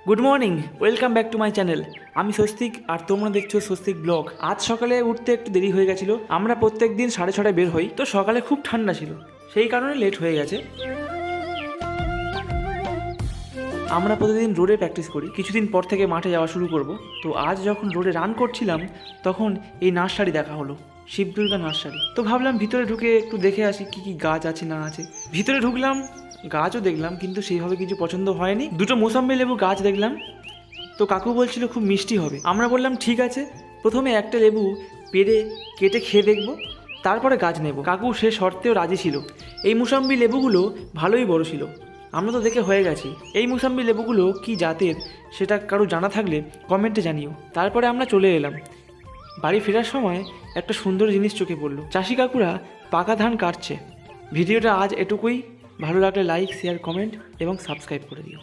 Good morning, welcome back to my channel. আমি স্বস্তিক আর তোমরা দেখছো স্বস্তিক ব্লগ। আজ সকালে উঠতে একটু দেরি হয়ে গেছিলো। আমরা প্রত্যেক দিন 6:30 বের হই, তো সকালে খুব ঠান্ডা ছিল, সেই কারণে লেট হয়ে গেছে। আমরা প্রতিদিন রোডে প্র্যাকটিস করি, কিছুদিন পর থেকে মাঠে যাওয়া শুরু করব। তো আজ যখন রোডে রান করছিলাম তখন এই নার্সারি দেখা হলো, শিবদুর্গা নার্সারি। তো ভাবলাম ভিতরে ঢুকে একটু দেখে আসি কি কি গাছ আছে না আছে। ভিতরে ঢুকলাম, গাছও দেখলাম, কিন্তু সেইভাবে কিছু পছন্দ হয়নি। দুটো মোসাম্বি লেবু গাছ দেখলাম, তো কাকু বলছিল খুব মিষ্টি হবে। আমরা বললাম ঠিক আছে, প্রথমে একটা লেবু পেড়ে কেটে খেয়ে দেখবো, তারপরে গাছ নেব। কাকু সে শর্তেও রাজি ছিল। এই মুসাম্বি লেবুগুলো ভালোই বড় ছিল, আমরা তো দেখে হয়ে গেছি। এই মুসাম্বি লেবুগুলো কি জাতের সেটা কারো জানা থাকলে কমেন্টে জানিও। তারপরে আমরা চলে এলাম। বাড়ি ফেরার সময় একটা সুন্দর জিনিস চোখে পড়লো, চাষি কাকুরা পাকা ধান কাটছে। ভিডিওটা আজ এটুকুই। ভালো লাগলে লাইক, শেয়ার, কমেন্ট এবং সাবস্ক্রাইব করে দিও।